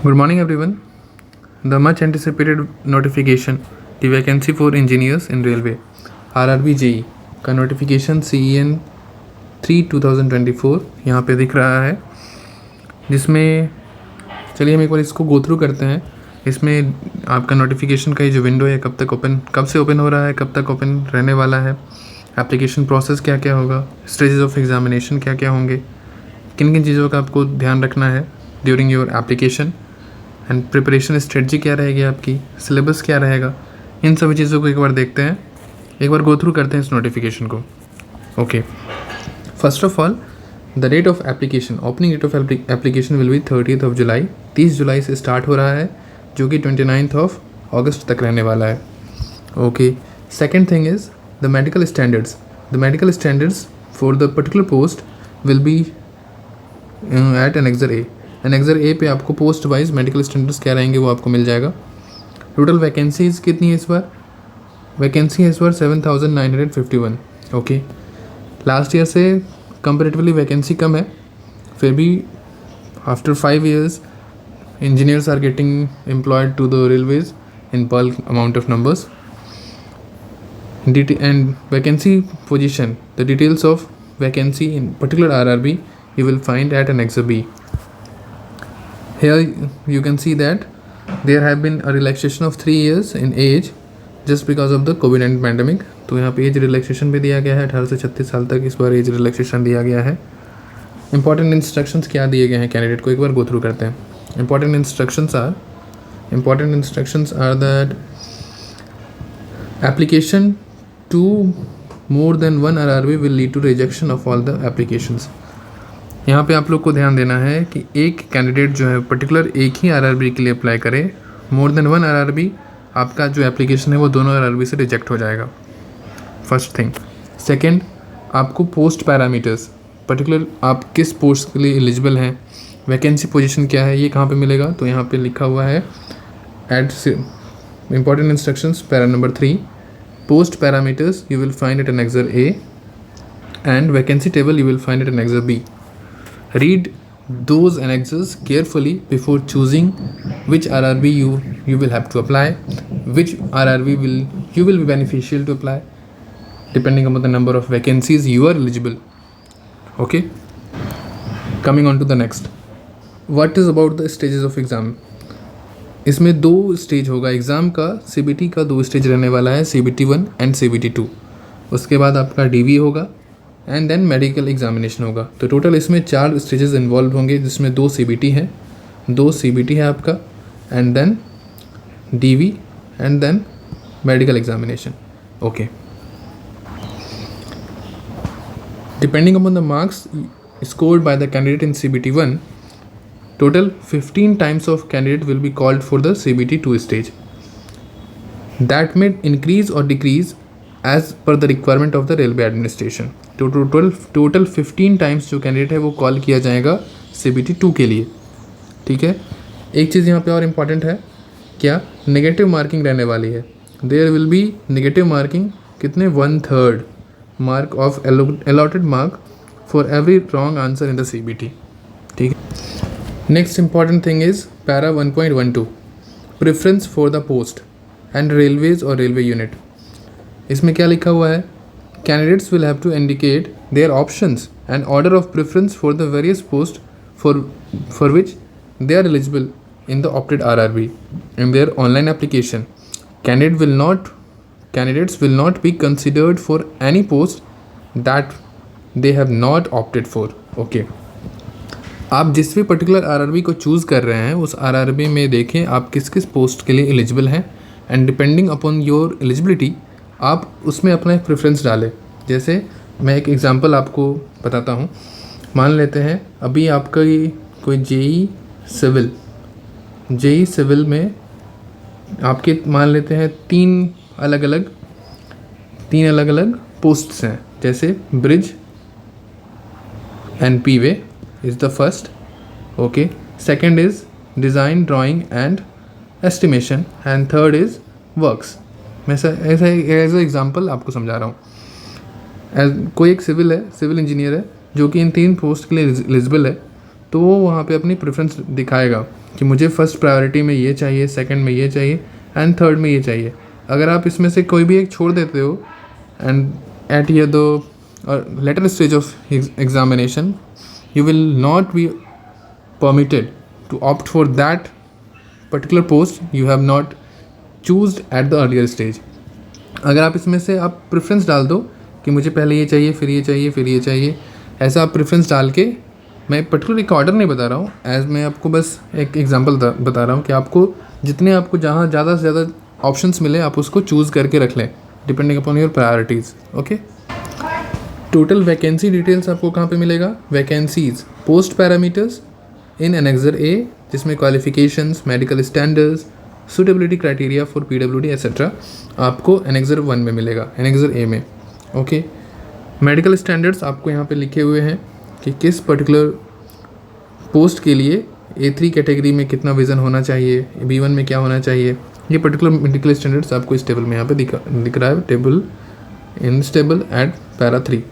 Good morning, everyone. The much anticipated notification, the vacancy for engineers in railway, RRB JE का notification CEN 3/2024 यहाँ पे दिख रहा है, जिसमें चलिए हम एक बार इसको गो थ्रू करते हैं। इसमें आपका नोटिफिकेशन का ये जो विंडो है कब से ओपन हो रहा है, कब तक ओपन रहने वाला है, एप्लीकेशन प्रोसेस क्या क्या होगा, स्टेजेस ऑफ एग्जामिनेशन क्या क्या होंगे, किन किन चीज़ों का आपको ध्यान रखना है during your application and preparation strategy क्या रहेगी आपकी, सिलेबस क्या रहेगा, इन सभी चीज़ों को एक बार देखते हैं, एक बार गो थ्रू करते हैं इस नोटिफिकेशन को। Okay, first of all the date of application, opening date of application will be 30th of July, 30 जुलाई से स्टार्ट हो रहा है, जो कि 29th of August तक रहने वाला है। Okay, second thing is the medical standards. The medical standards for the particular post will be at annexure A. Annexure A पे आपको पोस्ट वाइज मेडिकल स्टैंडर्ड्स क्या रहेंगे वो आपको मिल जाएगा। टोटल वैकेंसीज कितनी है इस बार? वैकेंसी है इस बार 7,951। ओके, लास्ट ईयर से कंपेरेटिवली वैकेंसी कम है, फिर भी after 5 years engineers are getting employed to the railways in bulk amount of numbers and vacancy position. The details of vacancy in particular RRB you will find at Annexure B. Here you can see that there have been a relaxation of 3 years in age just because of the COVID-19 pandemic. तो यहाँ पे age relaxation भी दिया गया है, 18 से 36 साल तक इस बार एज रिलैक्सेशन दिया गया है। इंपॉर्टेंट इंस्ट्रक्शंस क्या दिए गए हैं कैंडिडेट को, एक बार गो थ्रू करते हैं। Important instructions are that application to more than one RRB will lead to rejection of all the applications. यहाँ पे आप लोग को ध्यान देना है कि एक कैंडिडेट जो है पर्टिकुलर एक ही RRB के लिए अप्लाई करे, मोर देन वन RRB आपका जो एप्लीकेशन है वो दोनों RRB से रिजेक्ट हो जाएगा, फर्स्ट थिंग। सेकेंड, आपको पोस्ट पैरामीटर्स, पर्टिकुलर आप किस पोस्ट के लिए एलिजिबल हैं, वैकेंसी पोजीशन क्या है, ये कहाँ पे मिलेगा, तो यहाँ पे लिखा हुआ है at important instructions para number 3, post parameters you will find it in Annexure A and vacancy table you will find it in Annexure B. Read those annexes carefully before choosing which RRB you will have to apply, which RRB you will be beneficial to apply depending upon the number of vacancies you are eligible. Okay, coming on to the next, what is about the stages of exam. इसमें 2 stage होगा exam का, CBT का 2 stage रहने वाला है, CBT 1 and CBT 2। उसके बाद आपका DV होगा एंड देन मेडिकल एग्जामिनेशन होगा। तो टोटल इसमें 4 स्टेजेस इन्वॉल्व होंगे, जिसमें 2 CBT है, 2 CBT है आपका, and then DV and then medical examination. Okay, depending upon the marks scored by the candidate in CBT 1, total 15 times of candidate will be called for the CBT 2 stage. That may increase or decrease as per the requirement of the railway administration. तो total 15 times जो candidate है वो call किया जाएगा CBT 2 के लिए। ठीक है, एक चीज़ यहाँ पे और इम्पॉर्टेंट है, क्या नेगेटिव मार्किंग रहने वाली है। There will be negative marking, कितने, 1/3 mark of allotted mark for every wrong answer in the CBT। ठीक है, next important thing is para 1.12 preference for the post and railways और रेलवे यूनिट। इसमें क्या लिखा हुआ है, candidates will have to indicate their options and order of preference for the various post for which they are eligible in the opted RRB in there online application. Candidates will not be considered for any post that they have not opted for. Okay, आप जिस भी particular RRB को choose कर रहे हैं उस RRB में देखें आप किस किस पोस्ट के लिए एलिजिबल हैं, and depending upon your eligibility आप उसमें अपना एक प्रेफरेंस डालें। जैसे मैं एक एग्जांपल आपको बताता हूँ, मान लेते हैं अभी आपका कोई जेई सिविल में आपके मान लेते हैं 3 अलग अलग पोस्ट्स हैं, जैसे bridge and P way is the first. Okay, second is design, drawing and estimation and third is works. मैं ऐसा एज एग्जाम्पल आपको समझा रहा हूँ। कोई एक सिविल इंजीनियर है जो कि इन 3 पोस्ट के लिए एलिजिबल है, तो वो वहाँ पे अपनी प्रेफरेंस दिखाएगा कि मुझे फर्स्ट प्रायोरिटी में ये चाहिए, सेकंड में ये चाहिए एंड थर्ड में ये चाहिए। अगर आप इसमें से कोई भी एक छोड़ देते हो एंड एट ईयर दो और later stage of examination you will not be permitted to opt for that particular post you have not choose at the earlier stage। अगर आप इसमें से आप प्रेफरेंस डाल दो कि मुझे पहले ये चाहिए, फिर ये चाहिए, फिर ये चाहिए, ऐसा आप प्रेफरेंस डाल के, मैं पर्टिकुलर एक ऑर्डर नहीं बता रहा हूँ, एज मैं आपको बस एक एग्जांपल बता रहा हूँ कि आपको जितने आपको जहाँ ज़्यादा से ज़्यादा ऑप्शंस मिले आप उसको चूज़ करके रख लें depending upon your priorities. Okay, total vacancy details आपको कहाँ पे मिलेगा? Vacancies post parameters in annexure A, जिसमें qualifications, medical standards, suitability criteria for PWD etcetera आपको एनेक्सर 1 में मिलेगा, एनेक्सर ए में। ओके, मेडिकल स्टैंडर्ड्स आपको यहाँ पे लिखे हुए हैं कि किस पर्टिकुलर पोस्ट के लिए A3 कैटेगरी में कितना विज़न होना चाहिए, B1 में क्या होना चाहिए, ये पर्टिकुलर मेडिकल स्टैंडर्ड्स आपको इस टेबल में यहाँ पे दिख रहा है, table in this table eight para 3।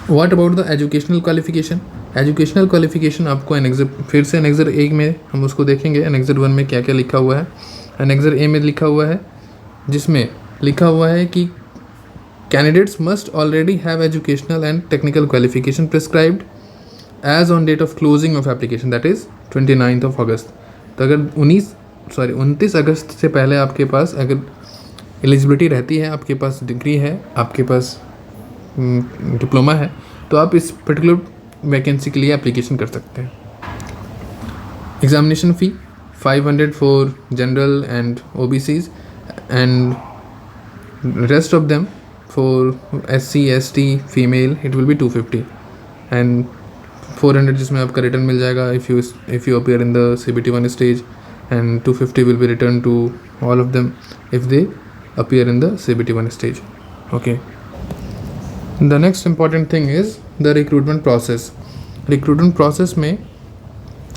What about the educational qualification? Educational qualification आपको एनेक्सर, फिर से एनेक्सर ए में हम उसको देखेंगे, एनेक्सर 1 में क्या क्या लिखा हुआ है। एनेक्सर ए में लिखा हुआ है, जिसमें लिखा हुआ है कि candidates must already have educational and technical qualification prescribed as on date of closing of application, that is 29 of अगस्त। तो अगर 29 अगस्त से पहले आपके पास अगर एलिजिबिलिटी रहती है, आपके पास डिग्री है, आपके पास डिप्लोमा है, तो आप इस पर्टिकुलर वैकेंसी के लिए एप्लीकेशन कर सकते हैं। Examination fee 500 for general and OBCs and rest of them for SC ST female it will be 250 and 400 जिसमें आपका रिटर्न मिल जाएगा if you appear in the CBT 1 stage, and 250 will be return to all of them if they appear in the CBT 1 stage. Okay, the next important thing is the recruitment process. Recruitment process में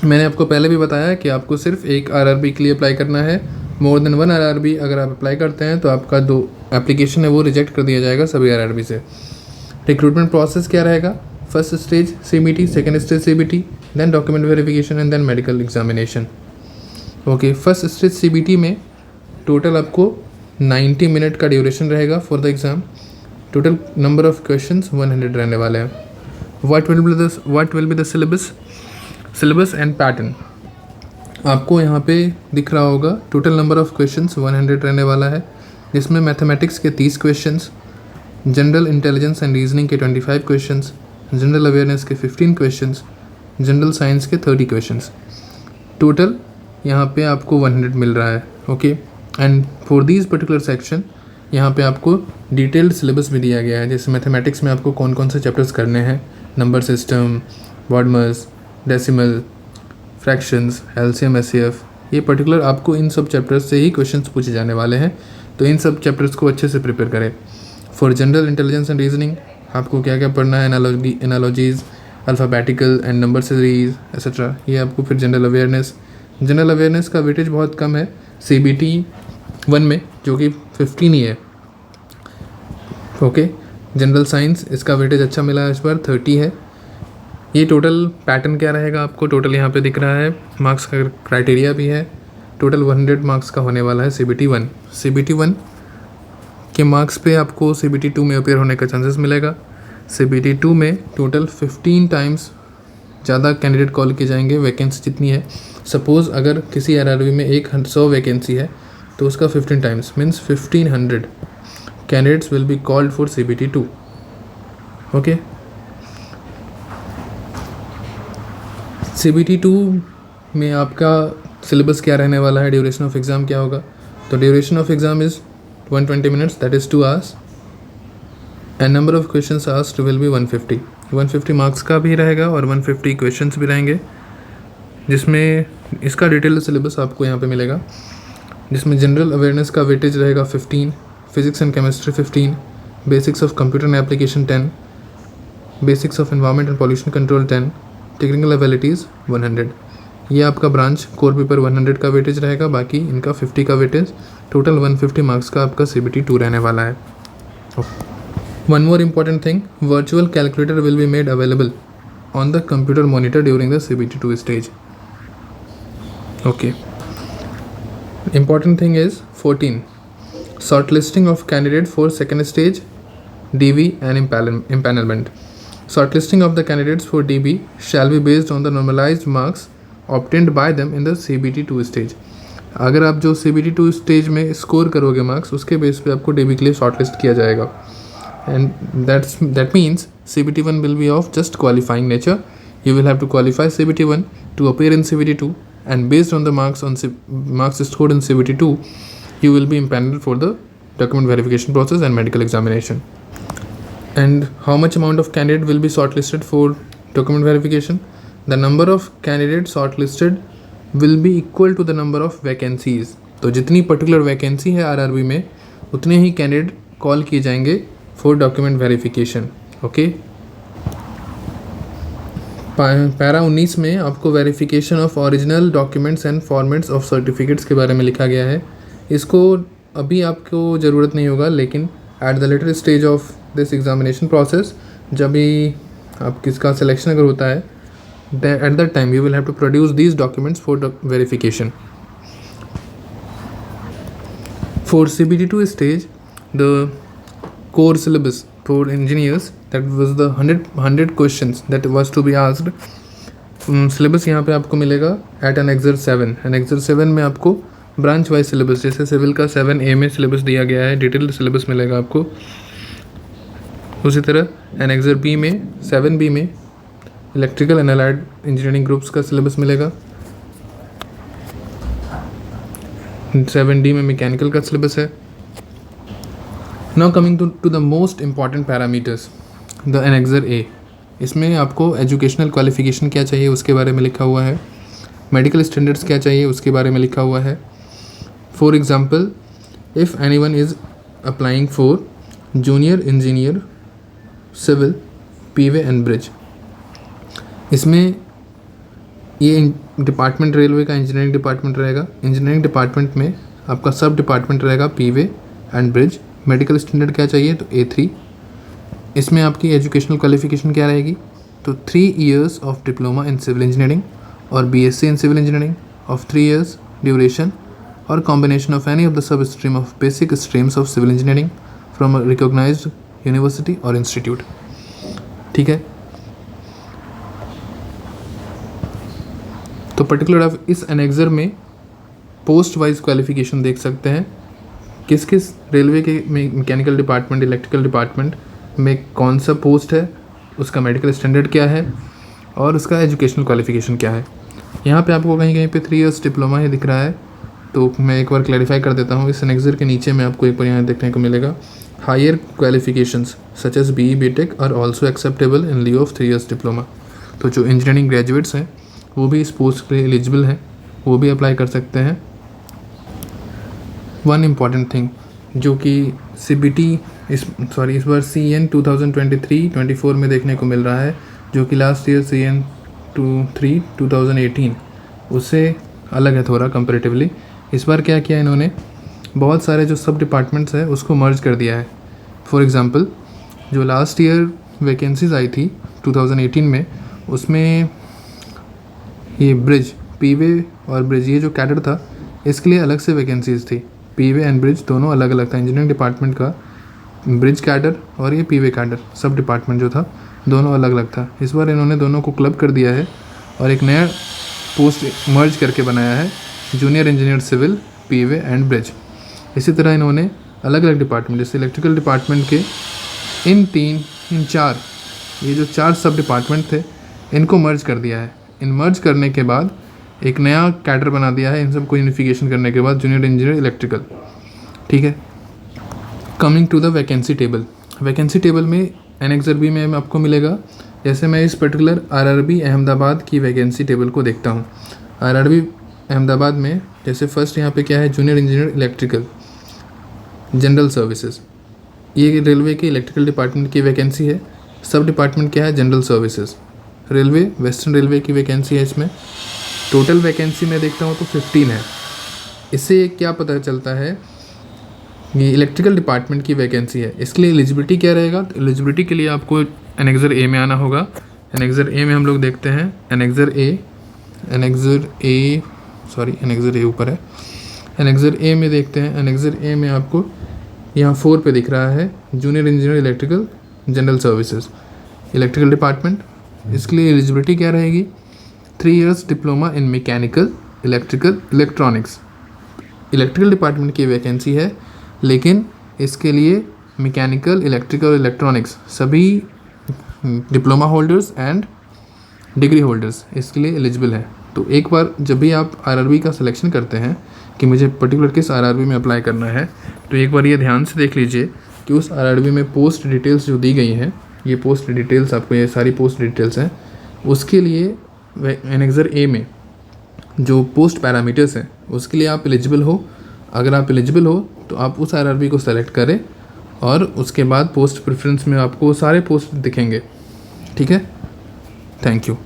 मैंने आपको पहले भी बताया कि आपको सिर्फ एक RRB के लिए अप्लाई करना है। मोर देन 1 RRB अगर आप अप्लाई करते हैं तो आपका 2 एप्लीकेशन है वो रिजेक्ट कर दिया जाएगा सभी RRB से। रिक्रूटमेंट प्रोसेस क्या रहेगा? First stage CBT, second stage CBT, then document verification and then medical examination. Okay, first stage CBT में टोटल आपको 90 मिनट का ड्यूरेशन रहेगा for the exam. Total number of questions 100 रहने वाले हैं। What will be the syllabus and pattern आपको यहाँ पे दिख रहा होगा। टोटल नंबर ऑफ क्वेश्चंस 100 रहने वाला है, जिसमें मैथमेटिक्स के 30 questions, general intelligence and reasoning के 25 क्वेश्चंस, जनरल अवेयरनेस के 15 क्वेश्चंस, जनरल साइंस के 30 क्वेश्चंस। टोटल यहाँ पे आपको 100 मिल रहा है। Okay, and for these particular section यहाँ पे आपको डिटेल्ड सिलेबस भी दिया गया है, जैसे मैथमेटिक्स में आपको कौन कौन से चैप्टर्स करने हैं, number system, BODMAS, decimal, fractions, LCM SCF, ये पर्टिकुलर आपको इन सब चैप्टर्स से ही क्वेश्चंस पूछे जाने वाले हैं, तो इन सब चैप्टर्स को अच्छे से प्रिपेयर करें। For general intelligence and reasoning आपको क्या क्या पढ़ना है, analogies, alphabetical and number series etcetera, ये आपको। फिर जनरल अवेयरनेस का वेटेज बहुत कम है CBT 1 में, जो कि 15 ही है। ओके, जनरल साइंस इसका वेटेज अच्छा मिला है इस बार, 30 है। ये टोटल पैटर्न क्या रहेगा आपको टोटल यहाँ पे दिख रहा है, मार्क्स का क्राइटेरिया भी है। टोटल 100 मार्क्स का होने वाला है CBT 1। CBT 1 के मार्क्स पे आपको CBT 2 में अपेयर होने का चांसेस मिलेगा। CBT 2 में टोटल 15 टाइम्स ज़्यादा कैंडिडेट कॉल किए जाएंगे, वैकेंसी जितनी है। सपोज़ अगर किसी RRB में 100 वैकेंसी है तो उसका 15 times means 1500 candidates will be called for CBT 2। Okay, CBT 2 में आपका सिलेबस क्या रहने वाला है, ड्यूरेशन ऑफ एग्ज़ाम क्या होगा? तो duration of exam is 120 minutes, that is 2 hours, and number of questions asked will be 150 marks का भी रहेगा और 150 क्वेश्चंस भी रहेंगे, जिसमें इसका डिटेल्ड सिलेबस आपको यहाँ पे मिलेगा, जिसमें जनरल अवेयरनेस का वेटेज रहेगा 15, physics and chemistry 15, basics of computer and application 10, basics of environment and pollution control 10, technical abilities 100। ये आपका ब्रांच कोर पेपर 100 का वेटेज रहेगा, बाकी इनका 50 का वेटेज, टोटल 150 मार्क्स का आपका CBT 2 रहने वाला है। One more important thing, virtual calculator will be made available on the computer monitor during the CBT2 stage. Okay. Important thing is 14. Shortlisting of candidate for second stage, DV and empanelment. Shortlisting of the candidates for DB shall be based on the normalized marks obtained by them in the CBT2 stage. अगर आप जो CBT2 stage में score करोगे marks, उसके base पे आपको DB के लिए शॉर्टलिस्ट किया जाएगा. And that means CBT1 will be of just qualifying nature. You will have to qualify CBT1 to appear in CBT2, and based on the marks scored in CBT2, you will be empaneled for the document verification process and medical examination. And how much amount of candidate will be shortlisted for document verification? The number of candidates shortlisted will be equal to the number of vacancies. तो जितनी particular vacancy है RRB में, उतने ही candidate call किए जाएंगे for document verification. Okay. Para 19 में आपको verification of original documents and formats of certificates के बारे में लिखा गया है. इसको अभी आपको ज़रूरत नहीं होगा, लेकिन at the later stage of this examination process, जब भी आप किसका सिलेक्शन अगर होता है, at that time you will have to produce these documents for verification. For CBT2 stage, the core syllabus for engineers, that was the 100 questions that was to be asked. syllabus यहाँ पे आपको मिलेगा at Annexure 7. Annexure 7 में आपको branch wise syllabus, जैसे civil का 7A में syllabus दिया गया है, डिटेल्ड सिलेबस मिलेगा आपको. उसी तरह Annexure B में 7B में electrical and allied engineering groups का सिलेबस मिलेगा. 7D में मैकेनिकल का सिलेबस है. Now coming to the most important parameters, the Annexure A. इसमें आपको एजुकेशनल क्वालिफिकेशन क्या चाहिए उसके बारे में लिखा हुआ है, मेडिकल स्टैंडर्ड्स क्या चाहिए उसके बारे में लिखा हुआ है. For example, if anyone is applying for junior engineer civil P way and bridge, इसमें ये डिपार्टमेंट रेलवे का इंजीनियरिंग डिपार्टमेंट रहेगा. इंजीनियरिंग डिपार्टमेंट में आपका सब डिपार्टमेंट रहेगा P way and bridge. Medical standard क्या चाहिए, तो A3. इसमें आपकी एजुकेशनल क्वालिफिकेशन क्या रहेगी, तो 3 years of diploma in civil engineering और BSc in civil engineering of 3 years duration, और combination of any of the sub stream of basic streams of civil engineering from recognised university और institute. ठीक है. तो particular आप इस annexure में post wise qualification देख सकते हैं, किस किस रेलवे के मैकेनिकल डिपार्टमेंट, इलेक्ट्रिकल डिपार्टमेंट में कौन सा पोस्ट है, उसका मेडिकल स्टैंडर्ड क्या है और उसका एजुकेशनल क्वालिफिकेशन क्या है. यहाँ पे आपको कहीं कहीं पे 3 years डिप्लोमा ही दिख रहा है, तो मैं एक बार क्लैरिफाई कर देता हूँ. इस एनेक्सर के नीचे में आपको एक बार यहाँ देखने को मिलेगा, higher qualifications such as BE BTech are also acceptable in lieu of 3 years diploma. तो जो इंजीनियरिंग ग्रेजुएट्स हैं वो भी इस पोस्ट के लिए एलिजिबल हैं, वो भी अप्लाई कर सकते हैं. वन इम्पॉर्टेंट थिंग जो कि इस बार CN 2023-24 में देखने को मिल रहा है, जो कि लास्ट ईयर CN 2018 उससे अलग है थोड़ा कंपेरेटिवली. इस बार क्या किया इन्होंने, बहुत सारे जो सब डिपार्टमेंट्स हैं उसको मर्ज कर दिया है. फॉर एग्ज़ाम्पल, जो लास्ट ईयर वैकेंसीज आई थी 2018 में, उसमें ये ब्रिज, पीवे और ब्रिज, ये जो कैडर था इसके लिए अलग से वैकेंसीज थी. पीवे एंड ब्रिज दोनों अलग अलग था. इंजीनियरिंग डिपार्टमेंट का ब्रिज कैडर और ये पीवे कैडर सब डिपार्टमेंट जो था, दोनों अलग अलग था. इस बार इन्होंने दोनों को क्लब कर दिया है और एक नया पोस्ट मर्ज करके बनाया है, junior engineer civil P way and bridge. इसी तरह इन्होंने अलग अलग डिपार्टमेंट, जैसे इलेक्ट्रिकल डिपार्टमेंट के इन 4 ये जो 4 सब डिपार्टमेंट थे इनको मर्ज कर दिया है. इन मर्ज करने के बाद एक नया कैडर बना दिया है इन सबको यूनिफिकेशन करने के बाद, जूनियर इंजीनियर इलेक्ट्रिकल. ठीक है. Coming to the vacancy table. Vacancy table में एनेक्सर B में आपको मिलेगा. जैसे मैं इस पर्टिकुलर RRB अहमदाबाद की वैकेंसी टेबल को देखता हूँ. RRB अहमदाबाद में जैसे फर्स्ट यहाँ पे क्या है, junior engineer electrical general services. ये रेलवे के इलेक्ट्रिकल डिपार्टमेंट की वैकेंसी है. सब डिपार्टमेंट क्या है, general services. Railway, western railway की वैकेंसी है. इसमें टोटल वैकेंसी मैं देखता हूँ तो 15 है. इससे क्या पता चलता है, ये इलेक्ट्रिकल डिपार्टमेंट की वैकेंसी है. इसके लिए एलिजिबिलिटी क्या रहेगा, तो एलिजिबिलिटी के लिए आपको एनेक्सर A में आना होगा. एनेक्सर ए में हम लोग देखते हैं एनेक्सर ए ऊपर है। एनेक्सर ए में देखते हैं, एनेक्सर ए में आपको यहाँ 4 पे दिख रहा है junior engineer electrical general services electrical department. इसके लिए एलिजिबिलिटी क्या रहेगी? 3 years diploma in mechanical electrical electronics. Electrical department की वैकेंसी है, लेकिन इसके लिए मैकेनिकल इलेक्ट्रिकल इलेक्ट्रॉनिक्स सभी diploma holders and degree holders इसके लिए एलिजिबल है। तो एक बार जब भी आप आरआरबी का सिलेक्शन करते हैं कि मुझे पर्टिकुलर किस आरआरबी में अप्लाई करना है, तो एक बार ये ध्यान से देख लीजिए कि उस आरआरबी में पोस्ट डिटेल्स जो दी गई हैं, ये पोस्ट डिटेल्स आपको, ये सारी पोस्ट डिटेल्स हैं, उसके लिए एनेक्सर ए में जो पोस्ट पैरामीटर्स हैं उसके लिए आप एलिजिबल हो। अगर आप एलिजिबल हो तो आप उस आरआरबी को सेलेक्ट करें और उसके बाद पोस्ट प्रेफरेंस में आपको सारे पोस्ट दिखेंगे। ठीक है, thank you.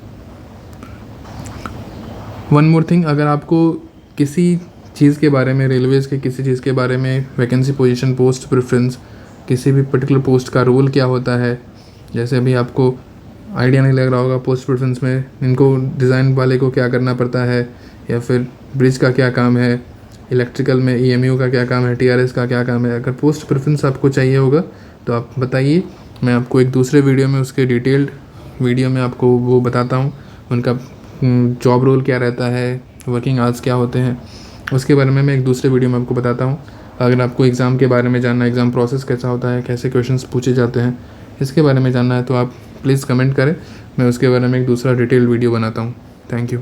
One more thing, अगर आपको किसी चीज़ के बारे में, रेलवेज़ के किसी चीज़ के बारे में, वैकेंसी पोजीशन, पोस्ट प्रेफरेंस, किसी भी पर्टिकुलर पोस्ट का रोल क्या होता है, जैसे अभी आपको आइडिया नहीं लग रहा होगा पोस्ट प्रेफरेंस में इनको डिज़ाइन वाले को क्या करना पड़ता है, या फिर ब्रिज का क्या काम है, इलेक्ट्रिकल में EMU का क्या काम है, TRS का क्या काम है, अगर पोस्ट प्रेफरेंस आपको चाहिए होगा तो आप बताइए। मैं आपको एक दूसरे वीडियो में, उसके डिटेल्ड वीडियो में आपको वो बताता हूँ, उनका जॉब रोल क्या रहता है, वर्किंग आवर्स क्या होते हैं, उसके बारे में मैं एक दूसरे वीडियो में आपको बताता हूँ। अगर आपको एग्ज़ाम के बारे में जानना है, एग्ज़ाम प्रोसेस कैसा होता है, कैसे क्वेश्चंस पूछे जाते हैं, इसके बारे में जानना है तो आप प्लीज़ कमेंट करें, मैं उसके बारे में एक दूसरा डिटेल्ड वीडियो बनाता हूँ। Thank you.